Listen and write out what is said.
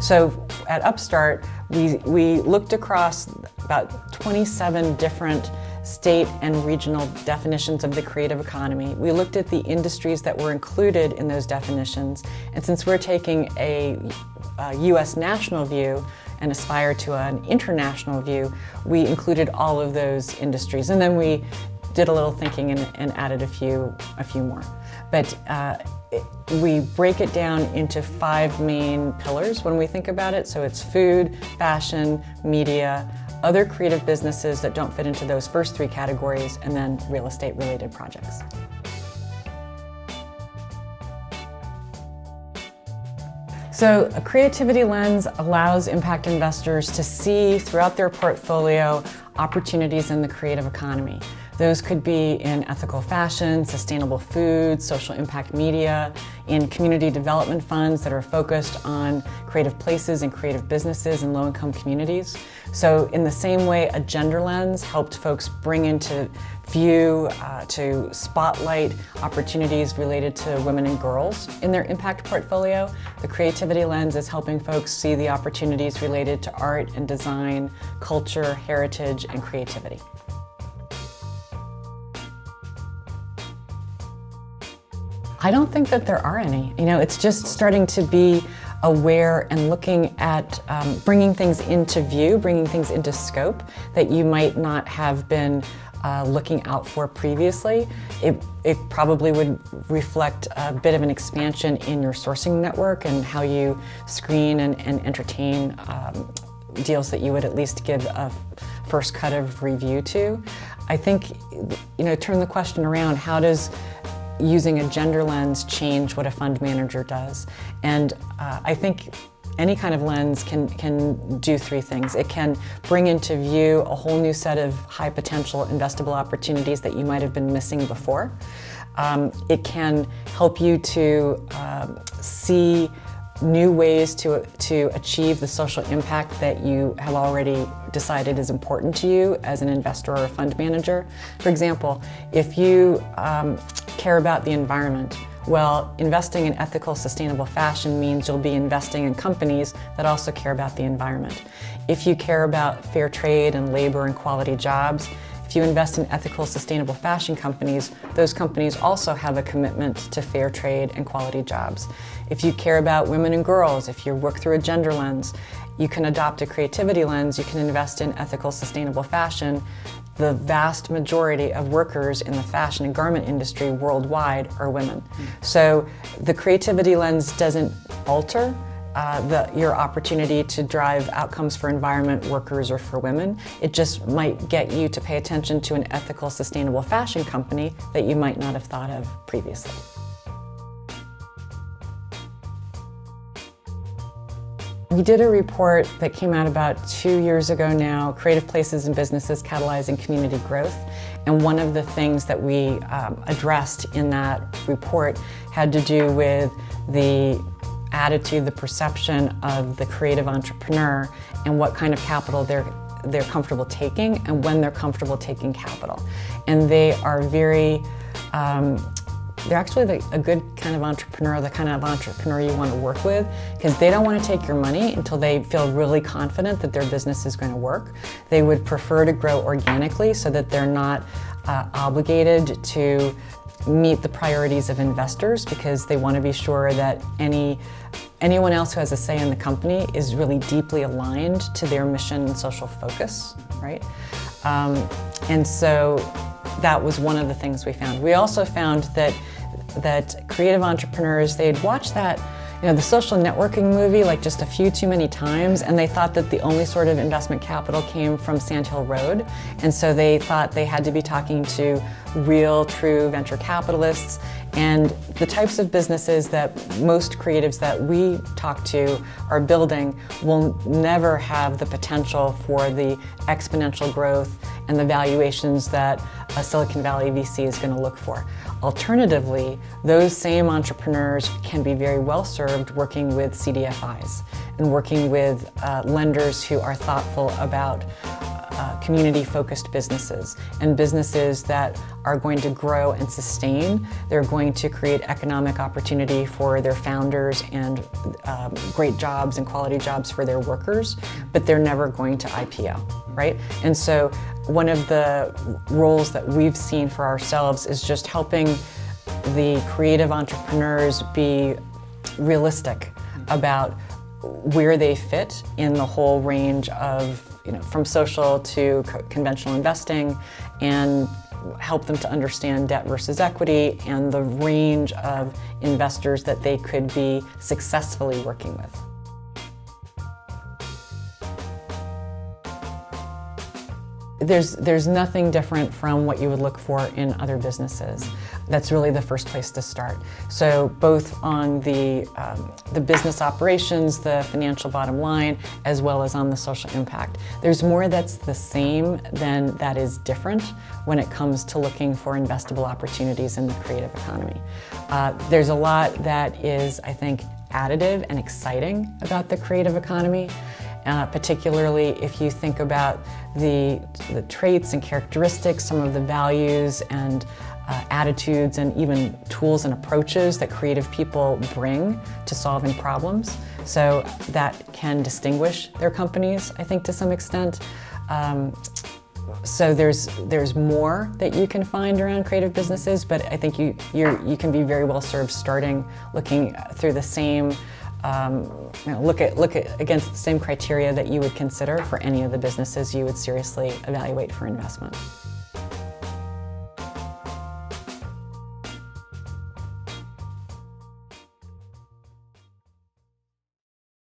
So at Upstart, we looked across about 27 different state and regional definitions of the creative economy. We looked at the industries that were included in those definitions, and since we're taking a U.S. national view and aspire to an international view, we included all of those industries, and then we did a little thinking and added a few more. But we break it down into 5 main pillars when we think about it. So it's food, fashion, media, other creative businesses that don't fit into those first 3 categories, and then real estate related projects. So a creativity lens allows impact investors to see throughout their portfolio opportunities in the creative economy. Those could be in ethical fashion, sustainable food, social impact media, in community development funds that are focused on creative places and creative businesses in low-income communities. So in the same way a gender lens helped folks bring into view, to spotlight opportunities related to women and girls in their impact portfolio, the creativity lens is helping folks see the opportunities related to art and design, culture, heritage, and creativity. I don't think that there are any. You know, it's just starting to be aware and looking at bringing things into view, bringing things into scope that you might not have been looking out for previously. It probably would reflect a bit of an expansion in your sourcing network and how you screen and entertain deals that you would at least give a first cut of review to. I think, you know, turn the question around, how does using a gender lens change what a fund manager does? And I think any kind of lens can do 3 things. It can bring into view a whole new set of high potential investable opportunities that you might have been missing before. It can help you to see new ways to achieve the social impact that you have already decided is important to you as an investor or a fund manager. For example, if you care about the environment, well, investing in ethical, sustainable fashion means you'll be investing in companies that also care about the environment. If you care about fair trade and labor and quality jobs, if you invest in ethical, sustainable fashion companies, those companies also have a commitment to fair trade and quality jobs. If you care about women and girls, if you work through a gender lens, you can adopt a creativity lens, you can invest in ethical, sustainable fashion. The vast majority of workers in the fashion and garment industry worldwide are women. So the creativity lens doesn't alter your opportunity to drive outcomes for environment, workers, or for women. It just might get you to pay attention to an ethical, sustainable fashion company that you might not have thought of previously. We did a report that came out about 2 years ago now, Creative Places and Businesses Catalyzing Community Growth. And one of the things that we addressed in that report had to do with the attitude, the perception of the creative entrepreneur and what kind of capital they're comfortable taking and when they're comfortable taking capital. And they are very, they're actually a good kind of entrepreneur, the kind of entrepreneur you want to work with, because they don't want to take your money until they feel really confident that their business is going to work. They would prefer to grow organically so that they're not obligated to meet the priorities of investors, because they want to be sure that anyone else who has a say in the company is really deeply aligned to their mission and social focus, right? And so that was one of the things we found. We also found that creative entrepreneurs, they'd watch that, you know, the Social Networking movie like just a few too many times, and they thought that the only sort of investment capital came from Sand Hill Road, and so they thought they had to be talking to real, true venture capitalists. And the types of businesses that most creatives that we talk to are building will never have the potential for the exponential growth and the valuations that a Silicon Valley VC is going to look for. Alternatively, those same entrepreneurs can be very well served working with CDFIs and working with lenders who are thoughtful about community-focused businesses and businesses that are going to grow and sustain. They're going to create economic opportunity for their founders and great jobs and quality jobs for their workers, but they're never going to IPO, right? And so one of the roles that we've seen for ourselves is just helping the creative entrepreneurs be realistic about where they fit in the whole range of, from social to conventional investing, and help them to understand debt versus equity and the range of investors that they could be successfully working with. There's nothing different from what you would look for in other businesses. That's really the first place to start. So both on the business operations, the financial bottom line, as well as on the social impact. There's more that's the same than that is different when it comes to looking for investable opportunities in the creative economy. There's a lot that is, I think, additive and exciting about the creative economy. Particularly if you think about the traits and characteristics, some of the values and attitudes and even tools and approaches that creative people bring to solving problems. So that can distinguish their companies, I think, to some extent. So there's more that you can find around creative businesses, but I think you can be very well served looking through the same look at against the same criteria that you would consider for any of the businesses you would seriously evaluate for investment.